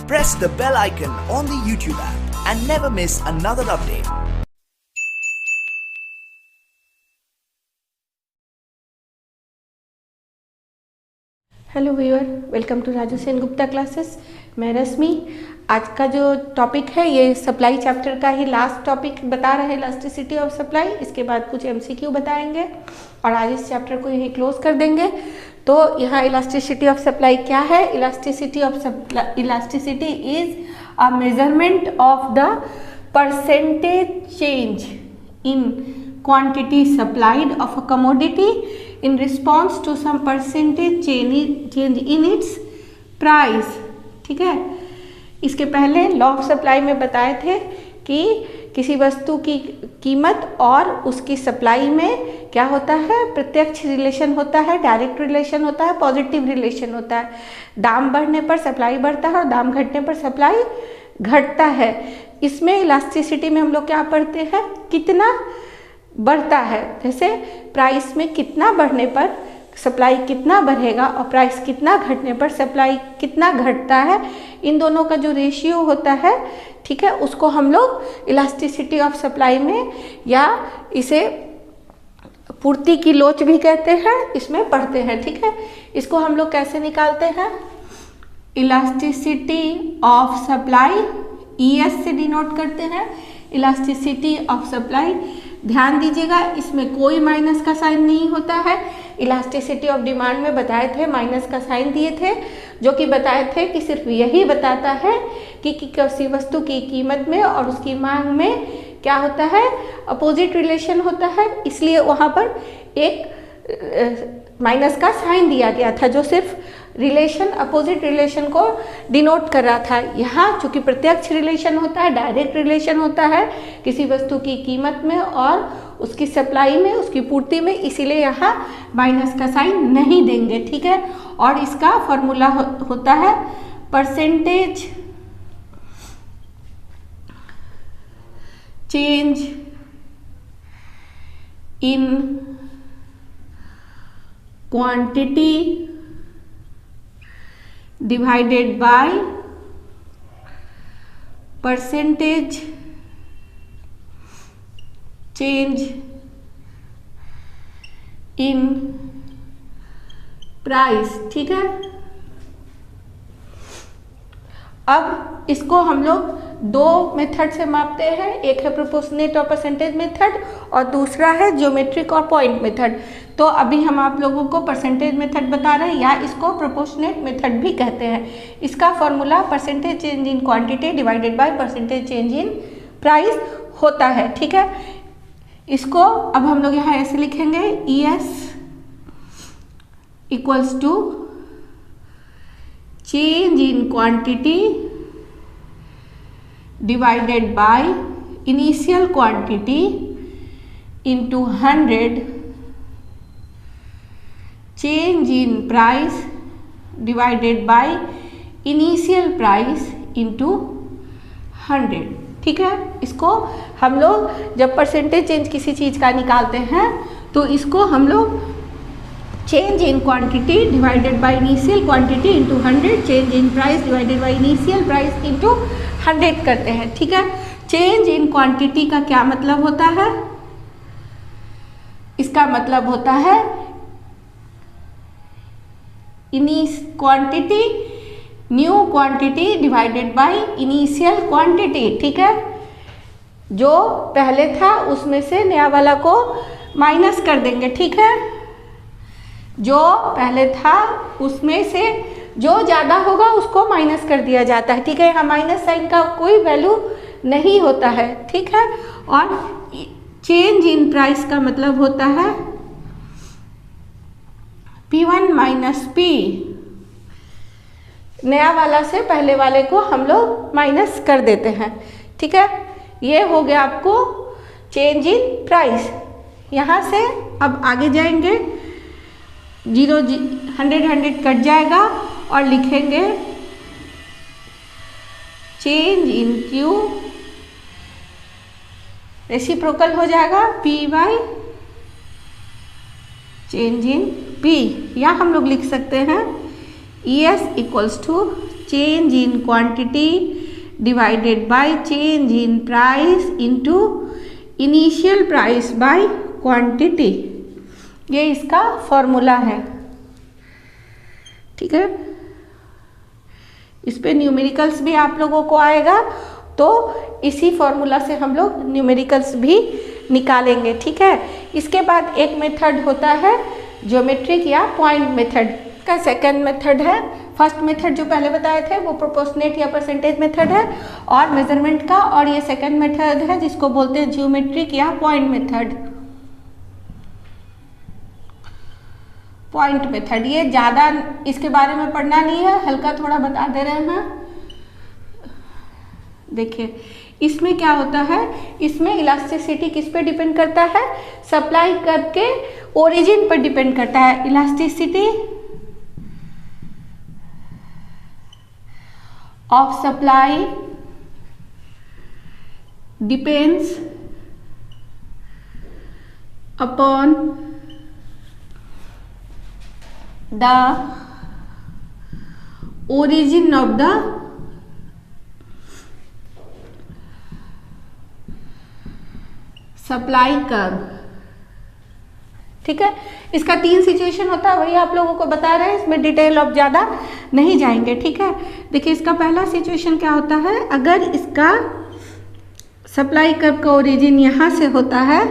Press the bell icon on the YouTube app and never miss another update. Hello viewer, welcome to Raju Sen Gupta classes. मैं रश्मि। आज का जो topic है ये supply chapter का ही लास्ट टॉपिक बता रहे हैं, इलास्टिसिटी ऑफ सप्लाई। इसके बाद कुछ एमसीक्यू बताएंगे और आज इस चैप्टर को यहीं क्लोज कर देंगे। तो यहाँ इलास्टिसिटी ऑफ सप्लाई क्या है? Elasticity is a measurement of the percentage change in quantity supplied of a commodity in response to some percentage change in its price। ठीक है, इसके पहले लॉ ऑफ सप्लाई में बताए थे कि किसी वस्तु की कीमत और उसकी सप्लाई में क्या होता है? प्रत्यक्ष रिलेशन होता है, डायरेक्ट रिलेशन होता है, पॉजिटिव रिलेशन होता है। दाम बढ़ने पर सप्लाई बढ़ता है और दाम घटने पर सप्लाई घटता है। इसमें इलास्टिसिटी में हम लोग क्या पढ़ते हैं? कितना बढ़ता है। जैसे प्राइस में कितना बढ़ने पर सप्लाई कितना बढ़ेगा और प्राइस कितना घटने पर सप्लाई कितना घटता है, इन दोनों का जो रेशियो होता है, ठीक है, उसको हम लोग इलास्टिसिटी ऑफ सप्लाई में या इसे पूर्ति की लोच भी कहते हैं, इसमें पढ़ते हैं। ठीक है, इसको हम लोग कैसे निकालते हैं? इलास्टिसिटी ऑफ सप्लाई ES से डिनोट करते हैं। इलास्टिसिटी ऑफ सप्लाई, ध्यान दीजिएगा इसमें कोई माइनस का साइन नहीं होता है। इलास्टिसिटी ऑफ डिमांड में बताए थे, माइनस का साइन दिए थे, जो कि बताए थे कि सिर्फ यही बताता है कि किसी वस्तु की कीमत में और उसकी मांग में क्या होता है? अपोजिट रिलेशन होता है, इसलिए वहाँ पर एक माइनस का साइन दिया गया था जो सिर्फ रिलेशन, अपोजिट रिलेशन को डिनोट कर रहा था। यहाँ चूंकि प्रत्यक्ष रिलेशन होता है, डायरेक्ट रिलेशन होता है किसी वस्तु की कीमत में और उसकी सप्लाई में, उसकी पूर्ति में, इसीलिए यहाँ माइनस का साइन नहीं देंगे। ठीक है, और इसका फॉर्मूला होता है percentage change in quantity divided by percentage change in price। ठीक है, अब इसको हम लोग दो मेथड से मापते हैं। एक है प्रोपोर्शनेट और परसेंटेज मेथड और दूसरा है ज्योमेट्रिक और पॉइंट मेथड। तो अभी हम आप लोगों को परसेंटेज मेथड बता रहे हैं या इसको प्रोपोर्शनेट मेथड भी कहते हैं। इसका formula percentage change in quantity divided by percentage change in price होता है। ठीक है, इसको अब हम लोग यहाँ ऐसे लिखेंगे, ES equals to change in quantity divided by initial quantity into 100 change in price divided by initial price into 100। ठीक है, इसको हम लोग जब परसेंटेज चेंज किसी चीज़ का निकालते हैं तो इसको हम लोग change in quantity divided by initial quantity into 100, change in price divided by initial price into 100 करते हैं। ठीक है, चेंज इन क्वांटिटी का क्या मतलब होता है? इसका मतलब होता है quantity, new quantity divided by initial quantity. ठीक है, जो पहले था उसमें से नया वाला को माइनस कर देंगे। ठीक है, जो पहले था उसमें से जो ज़्यादा होगा उसको माइनस कर दिया जाता है। ठीक है, यहाँ माइनस साइन का कोई वैल्यू नहीं होता है। ठीक है, और चेंज इन प्राइस का मतलब होता है P1 माइनस P। नया वाला से पहले वाले को हम लोग माइनस कर देते हैं। ठीक है, ये हो गया आपको चेंज इन प्राइस। यहाँ से अब आगे जाएंगे, 100 कट जाएगा और लिखेंगे चेंज इन Q, रेसिप्रोकल हो जाएगा Py चेंज इन P, या हम लोग लिख सकते हैं ES equals to change in quantity divided by change in price into initial price by quantity. ये इसका फॉर्मूला है, ठीक है। इस पे न्यूमेरिकल्स भी आप लोगों को आएगा, तो इसी फॉर्मूला से हम लोग न्यूमेरिकल्स भी निकालेंगे, ठीक है। इसके बाद एक मेथड होता है ज्योमेट्रिक या पॉइंट मेथड का सेकंड मेथड है। फर्स्ट मेथड जो पहले बताए थे वो प्रोपोर्शनेट या परसेंटेज मेथड है और मेजरमेंट का, और ये सेकंड मेथड है जिसको बोलते हैं ज्योमेट्रिक या पॉइंट मेथड। पॉइंट मेथड ये ज़्यादा इसके बारे में पढ़ना नहीं है, हल्का थोड़ा बता दे रहे हैं। देखिए इसमें क्या होता है, इसमें इलास्टिसिटी किस पे डिपेंड करता है, सप्लाई कर्व के ओरिजिन पर डिपेंड करता है। Elasticity of supply depends upon the origin of the supply curve, ठीक है। इसका 3 सिचुएशन होता है, वही आप लोगों को बता रहे हैं, इसमें डिटेल अब ज़्यादा नहीं जाएंगे, ठीक है। देखिए इसका पहला सिचुएशन क्या होता है, अगर इसका सप्लाई कर्व का ओरिजिन यहाँ से होता है,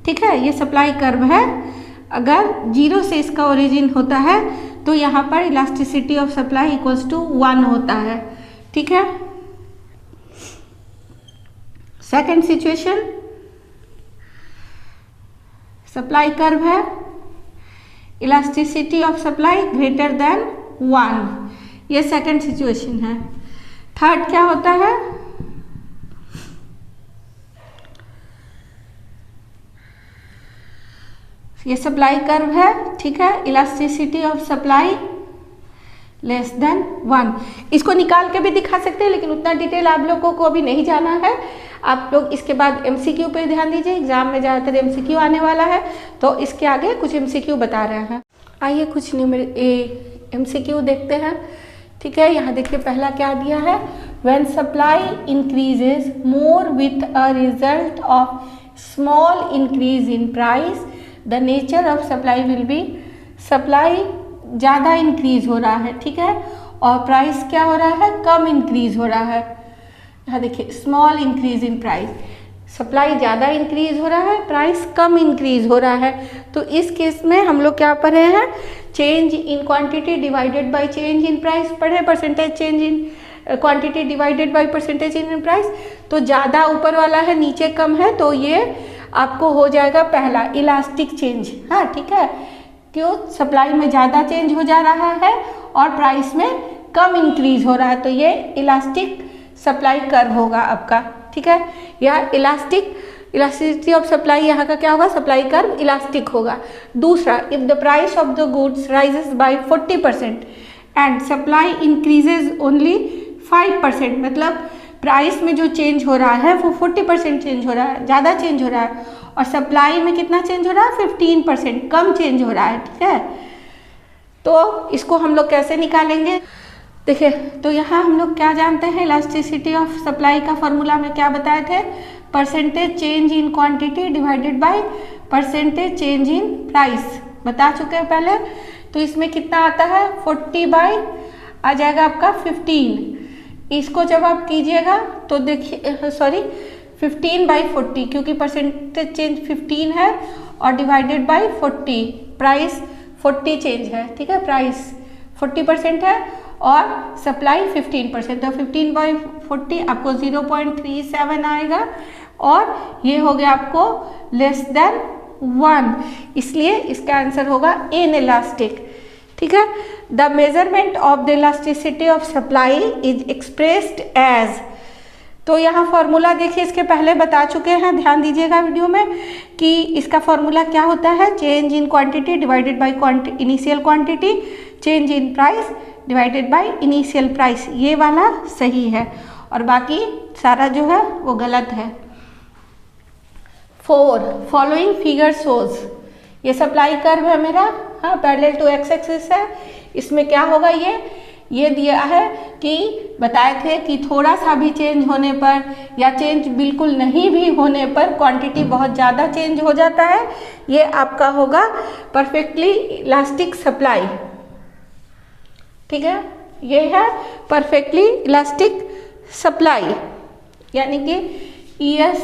ठीक है, ये सप्लाई कर्व है, अगर 0 से इसका ओरिजिन होता है तो यहाँ पर elasticity of supply equals to 1 होता है, ठीक है। सेकेंड सिचुएशन, सप्लाई कर्व है, elasticity of supply greater than 1, ये सेकंड सिचुएशन है। थर्ड क्या होता है, ये सप्लाई कर्व है, ठीक है, elasticity of supply less than 1। इसको निकाल के भी दिखा सकते हैं, लेकिन उतना डिटेल आप लोगों को अभी नहीं जाना है। आप लोग इसके बाद एमसीक्यू पे ध्यान दीजिए, एग्जाम में ज़्यादातर एमसीक्यू आने वाला है, तो इसके आगे कुछ एमसीक्यू बता रहे हैं। आइए कुछ एमसीक्यू देखते हैं, ठीक है। यहाँ देखिए पहला क्या दिया है, when supply increases more with a result of small increase in price the nature of supply will be, supply ज़्यादा इंक्रीज हो रहा है, ठीक है, और प्राइस क्या हो रहा है, कम इंक्रीज हो रहा है। यहाँ देखिए small increase in price, supply ज़्यादा इंक्रीज हो रहा है, प्राइस कम इंक्रीज हो रहा है। तो इस केस में हम लोग क्या पढ़े हैं, change in quantity divided by change in price पढ़े, percentage change in quantity divided by percentage in price. तो ज़्यादा ऊपर वाला है, नीचे कम है, तो ये आपको हो जाएगा पहला इलास्टिक चेंज, हाँ ठीक है। क्यों, सप्लाई में ज़्यादा चेंज हो जा रहा है और प्राइस में कम इंक्रीज हो रहा है, तो ये इलास्टिक सप्लाई कर्व होगा आपका, ठीक है। यह इलास्टिसिटी ऑफ सप्लाई यहाँ का क्या होगा, सप्लाई कर्व इलास्टिक होगा। दूसरा, if the price of the goods rises by 40% and supply increases only 5%, मतलब प्राइस में जो चेंज हो रहा है वो 40% चेंज हो रहा है, ज़्यादा चेंज हो रहा है, और सप्लाई में कितना चेंज हो रहा है, 15% कम चेंज हो रहा है, ठीक है। तो इसको हम लोग कैसे निकालेंगे, देखिए तो यहाँ हम लोग क्या जानते हैं, इलास्टिसिटी ऑफ सप्लाई का फॉर्मूला में क्या बताए थे, percentage change in quantity divided by percentage change in price बता चुके हैं पहले। तो इसमें कितना आता है, 40 बाय आ जाएगा आपका 15। इसको जब आप कीजिएगा तो देखिए, सॉरी 15 बाई 40, क्योंकि परसेंटेज चेंज 15 है और डिवाइडेड बाय 40, प्राइस 40 चेंज है, ठीक है, प्राइस 40% है और सप्लाई 15%, तो 15 बाई 40 आपको 0.37 आएगा, और ये हो गया आपको लेस देन 1, इसलिए इसका आंसर होगा इन इलास्टिक, ठीक है। The measurement of the elasticity of supply is expressed as, तो यहाँ फॉर्मूला देखिए इसके पहले बता चुके हैं, ध्यान दीजिएगा वीडियो में कि इसका फॉर्मूला क्या होता है, change in quantity divided by initial quantity, change in price divided by initial price, ये वाला सही है और बाकी सारा जो है वो गलत है। 4, फॉलोइंग फिगर शोज, ये सप्लाई कर्व है मेरा, हाँ पैरेलल टू एक्स एक्सिस है, इसमें क्या होगा, ये ये दिया है कि बताए थे कि थोड़ा सा भी चेंज होने पर या चेंज बिल्कुल नहीं भी होने पर क्वांटिटी बहुत ज़्यादा चेंज हो जाता है, ये आपका होगा परफेक्टली इलास्टिक सप्लाई। ठीक है, ये है परफेक्टली इलास्टिक सप्लाई, यानी कि ES,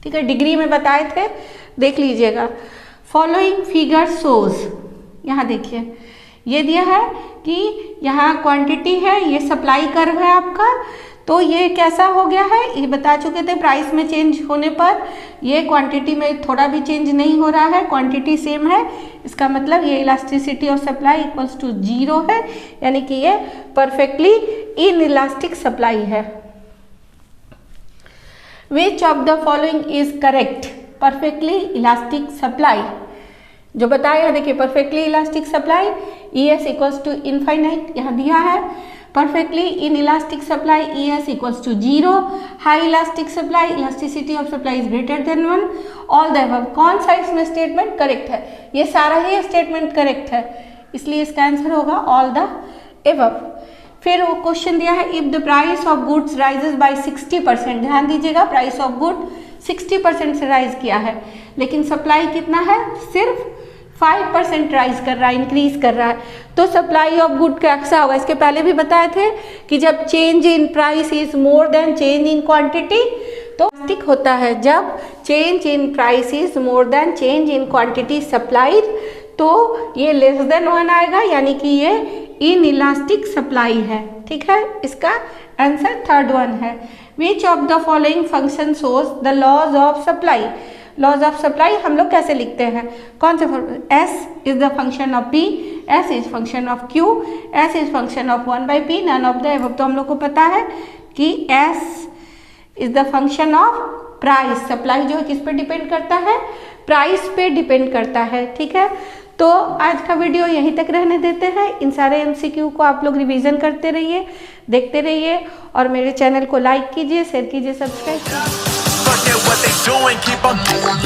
ठीक है, डिग्री में बताए थे, देख लीजिएगा। फॉलोइंग फिगर शोज, यहाँ देखिए ये दिया है कि यहाँ क्वांटिटी है, ये सप्लाई कर्व है आपका, तो ये कैसा हो गया है, ये बता चुके थे प्राइस में चेंज होने पर ये क्वांटिटी में थोड़ा भी चेंज नहीं हो रहा है, क्वांटिटी सेम है, इसका मतलब ये elasticity of supply equals to 0 है, यानी कि ये परफेक्टली इन इलास्टिक सप्लाई है। Which of the following is correct, perfectly elastic supply जो बताया, देखिए perfectly elastic supply ES equals to infinite, यहाँ दिया है। Perfectly inelastic supply ES equals to 0, high elastic supply elasticity of supply is greater than 1, all the above. कौन सा इसमें statement correct है, ये सारा ही स्टेटमेंट करेक्ट है, इसलिए इसका आंसर होगा ऑल द अबव। फिर वो क्वेश्चन दिया है, if the price of goods rises by 60%, ध्यान दीजिएगा प्राइस ऑफ गुड 60% से राइज किया है, लेकिन सप्लाई कितना है, सिर्फ 5% राइज कर रहा है, इंक्रीज कर रहा है, तो सप्लाई ऑफ गुड कैसा होगा। इसके पहले भी बताए थे कि जब change in price is more than change in quantity तो इलास्टिक होता है, जब change in price is more than change in quantity supplied तो ये लेस देन 1 आएगा, यानी कि ये इन इलास्टिक सप्लाई है। ठीक है, इसका आंसर थर्ड वन है। Which of the following function shows the laws of supply, laws of supply हम लोग कैसे लिखते हैं, कौन से, S is the function of P, S is function of Q, S is function of 1/P, none of the above. तो हम लोग को पता है कि S is the function of price, supply जो है किस पे डिपेंड करता है, प्राइस पे डिपेंड करता है। ठीक है, तो आज का वीडियो यहीं तक रहने देते हैं। इन सारे MCQ को आप लोग रिवीजन करते रहिए, देखते रहिए और मेरे चैनल को लाइक कीजिए, शेयर कीजिए, सब्सक्राइब कीजिए। Forget what they doing, keep on moving.